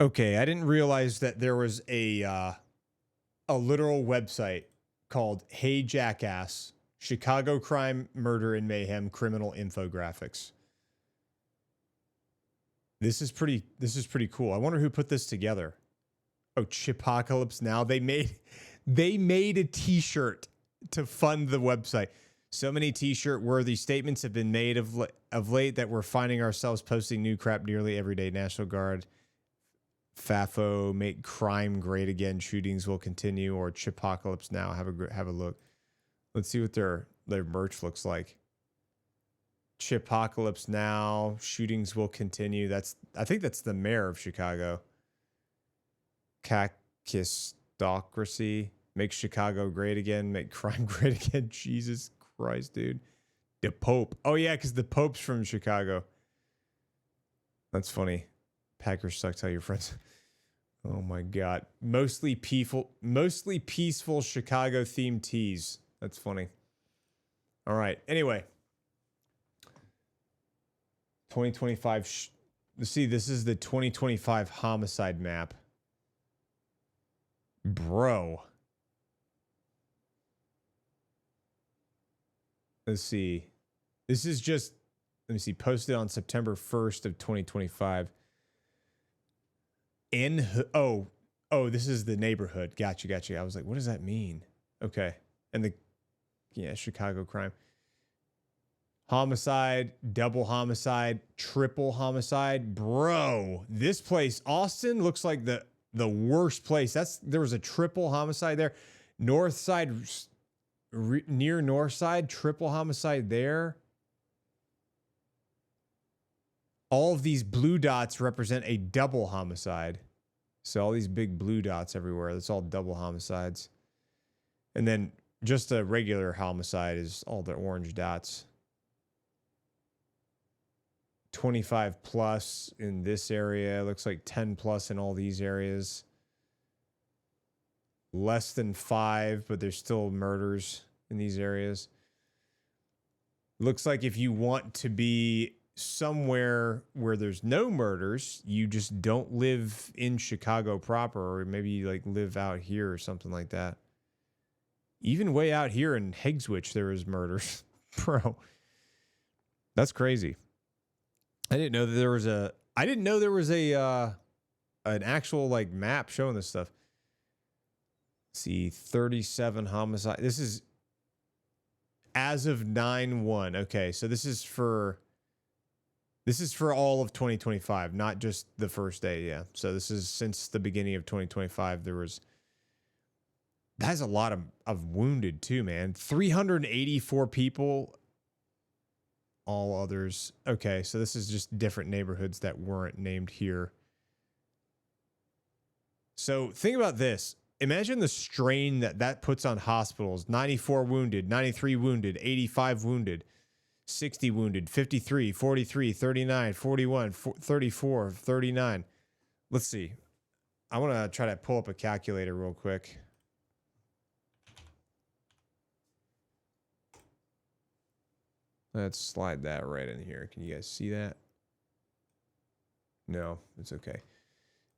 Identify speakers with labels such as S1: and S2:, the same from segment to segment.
S1: Okay, I didn't realize that there was a literal website called Hey Jackass, Chicago Crime, Murder, and Mayhem Criminal Infographics. This is pretty cool. I wonder who put this together. Oh, Chipocalypse Now. They made a t-shirt to fund the website. So many t-shirt worthy statements have been made of late that we're finding ourselves posting new crap nearly every day. National Guard, FAFO, make crime great again. Shootings will continue, or Chipocalypse Now. Have a look. Let's see what their merch looks like. Chipocalypse Now. Shootings will continue. I think that's the mayor of Chicago. Kakistocracy. Make Chicago great again. Make crime great again. Jesus Christ, dude. The Pope. Oh yeah, because the Pope's from Chicago. That's funny. Packers suck. Tell your friends. Oh my God. Mostly peaceful Chicago themed teas. That's funny. All right. Anyway. 2025. Let's see. This is the 2025 homicide map. Bro. Let's see. This is just, let me see, posted on September 1st of 2025. Oh, this is the neighborhood. Gotcha. I was like, what does that mean? Okay. And Chicago crime. Homicide, double homicide, triple homicide. Bro, this place, Austin, looks like the worst place. There was a triple homicide there. North side, near north side, triple homicide there. All of these blue dots represent a double homicide. So all these big blue dots everywhere, that's all double homicides. And then just a regular homicide is all the orange dots. 25 plus in this area. Looks like 10 plus in all these areas. Less than 5, but there's still murders in these areas. Looks like if you want to be somewhere where there's no murders, you just don't live in Chicago proper, or maybe you like live out here or something like that. Even way out here in Higgswich, there was murders. Bro, that's crazy. I didn't know there was an actual like map showing this stuff. Let's see, 37 homicide. This is as of 9/1. Okay, so this is for all of 2025, not just the first day. Yeah. So this is since the beginning of 2025. That's a lot of wounded too, man. 384 people. All others. Okay, so this is just different neighborhoods that weren't named here. So think about this. Imagine the strain that puts on hospitals. 94 wounded, 93 wounded, 85 wounded, 60 wounded, 53, 43, 39, 41, 34, 39. Let's see. I want to try to pull up a calculator real quick. Let's slide that right in here. Can you guys see that? No, it's okay.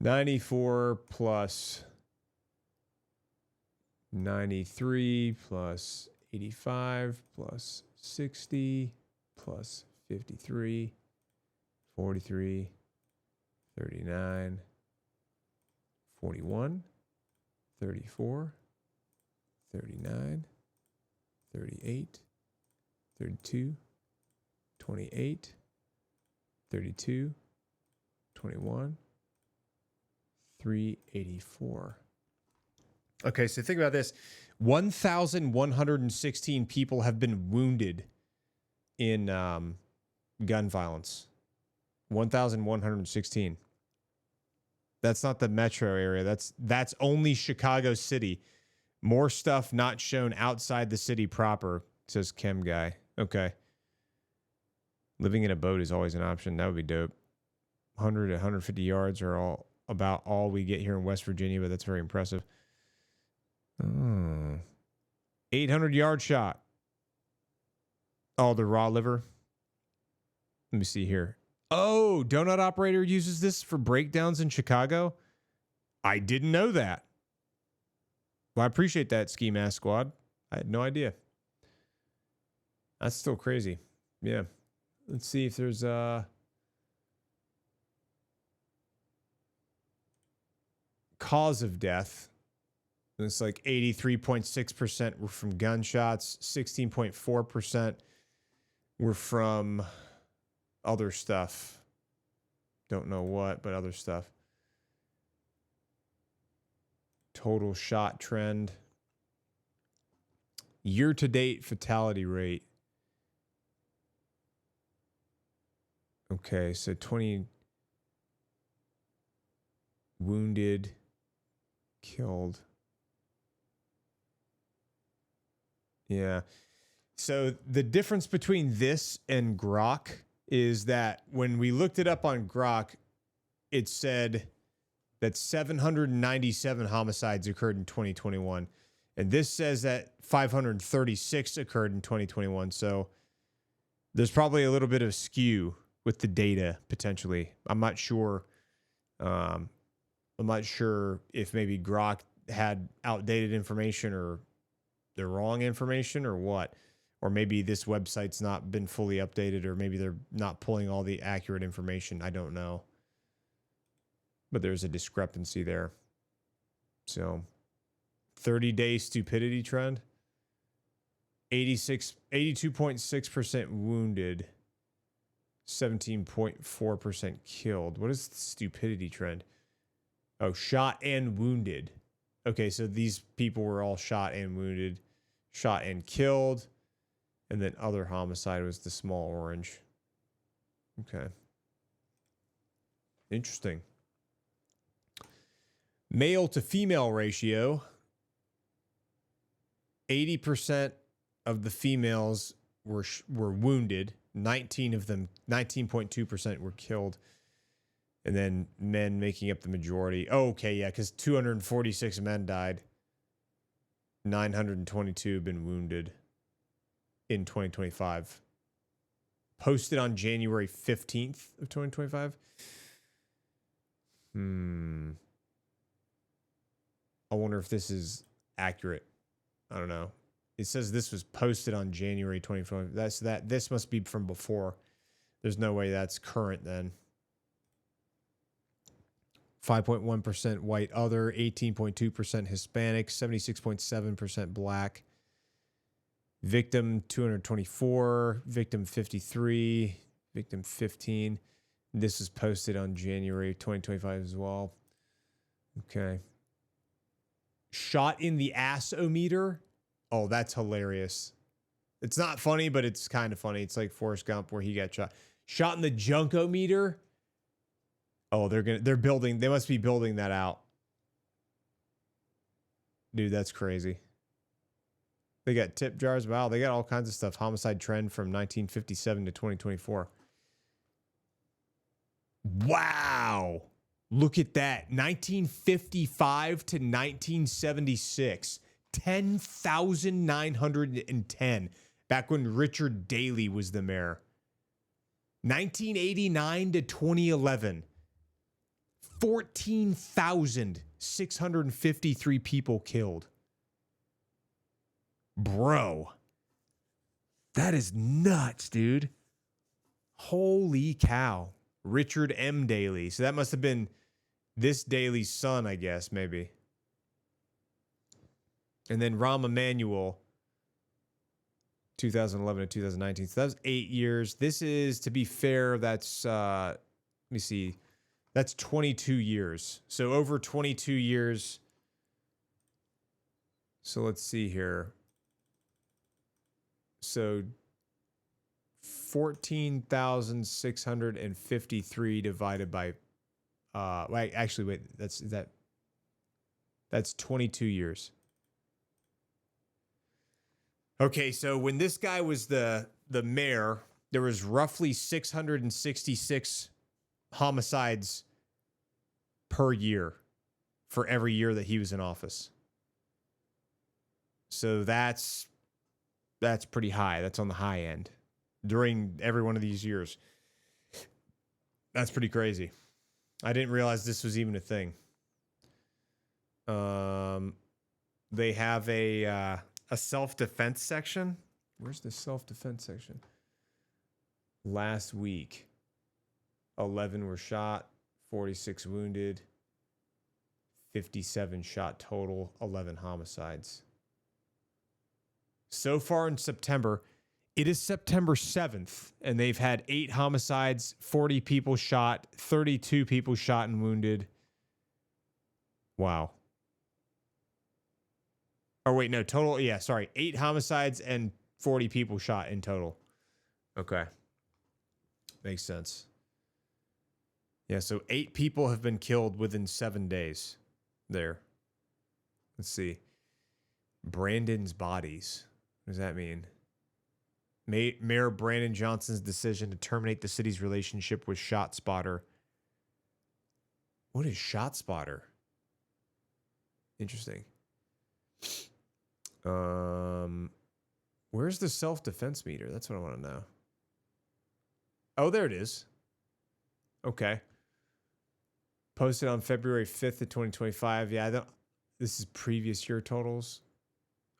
S1: 94 plus 93 plus 85 plus 60 plus 53, 43, 39, 41, 34, 39, 38, 32, 28, 32, 21, 384. Okay, so think about this. 1,116 people have been wounded in gun violence. 1,116. That's not the metro area. That's only Chicago City. More stuff not shown outside the city proper, says Chem Guy. Okay. Living in a boat is always an option. That would be dope. 100 to 150 yards are about all we get here in West Virginia, but that's very impressive. 800-yard shot. Oh, the raw liver. Let me see here. Oh, Donut Operator uses this for breakdowns in Chicago? I didn't know that. Well, I appreciate that, Ski Mask Squad. I had no idea. That's still crazy. Yeah. Let's see if there's cause of death. It's like 83.6% were from gunshots, 16.4% were from other stuff. Don't know what, but other stuff. Total shot trend. Year-to-date fatality rate. Okay, so 20 wounded, killed. Yeah. So the difference between this and Grok is that when we looked it up on Grok, it said that 797 homicides occurred in 2021. And this says that 536 occurred in 2021. So there's probably a little bit of skew with the data, potentially. I'm not sure. I'm not sure if maybe Grok had outdated information or the wrong information or what. Or maybe this website's not been fully updated, or maybe they're not pulling all the accurate information. I don't know. But there's a discrepancy there. So 30-day stupidity trend. 82.6% wounded. 17.4% killed. What is the stupidity trend? Oh, shot and wounded. Okay, so these people were all shot and wounded. Shot and killed. And then other homicide was the small orange. Okay. Interesting. Male to female ratio. 80% of the females were wounded. 19 of them, 19.2% were killed. And then men making up the majority. Oh, okay, yeah, because 246 men died. 922 have been wounded in 2025. Posted on January 15th of 2025. I wonder if this is accurate. I don't know. It says this was posted on January 2025. This must be from before. There's no way that's current then. 5.1% white other, 18.2% Hispanic, 76.7% black. Victim 224, victim 53, victim 15. This is posted on January 2025 as well. Okay. Shot in the ass-o-meter. Oh, that's hilarious. It's not funny, but it's kind of funny. It's like Forrest Gump where he got shot. Shot in the junkometer. Oh, they must be building that out. Dude, that's crazy. They got tip jars. Wow, they got all kinds of stuff. Homicide trend from 1957 to 2024. Wow. Look at that. 1955 to 1976. 10,910. Back when Richard Daley was the mayor. 1989 to 2011. 14,653 people killed. Bro. That is nuts, dude. Holy cow. Richard M. Daley. So that must have been this Daley's son, I guess, maybe. And then Rahm Emanuel, 2011 to 2019. So that was 8 years. This is, to be fair, that's, let me see. That's 22 years. So over 22 years. So let's see here. So 14,653 divided by that's 22 years. Okay, so when this guy was the mayor, there was roughly 666 homicides per year for every year that he was in office. So that's pretty high. That's on the high end during every one of these years. That's pretty crazy. I didn't realize this was even a thing. They have a self-defense section. Where's the self-defense section? Last week, 11 were shot, 46 wounded, 57 shot total, 11 homicides. So far in September, it is September 7th, and they've had 8 homicides, 40 people shot, 32 people shot and wounded. Wow. Oh, wait, no, total. Yeah, sorry. 8 homicides and 40 people shot in total. Okay. Makes sense. Yeah, so 8 people have been killed within 7 days there. Let's see. Brandon's bodies. What does that mean? Mayor Brandon Johnson's decision to terminate the city's relationship with ShotSpotter. What is ShotSpotter? Interesting. Where's the self-defense meter? That's what I want to know. Oh, there it is. Okay. Posted on February 5th of 2025. Yeah, this is previous year totals.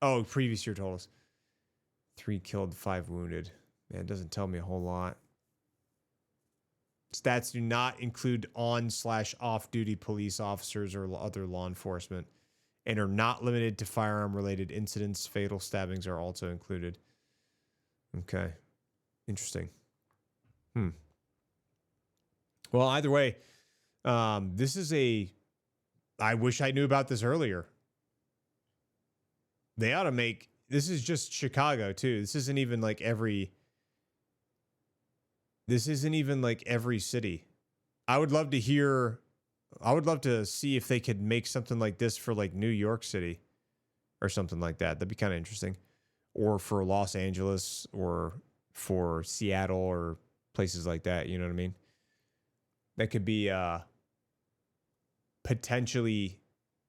S1: Oh, previous year totals. 3 killed, 5 wounded. Man, it doesn't tell me a whole lot. Stats do not include on/off-duty police officers or other law enforcement and are not limited to firearm-related incidents. Fatal stabbings are also included. Okay. Interesting. Well, either way, this is I wish I knew about this earlier. They ought to make... This is just Chicago, too. This isn't even like every city. I would love to see if they could make something like this for like New York City or something like that. That'd be kind of interesting. Or for Los Angeles or for Seattle or places like that. You know what I mean? That could be potentially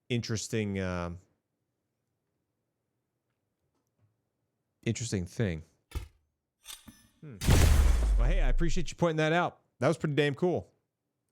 S1: interesting thing. Well, hey, I appreciate you pointing that out. That was pretty damn cool.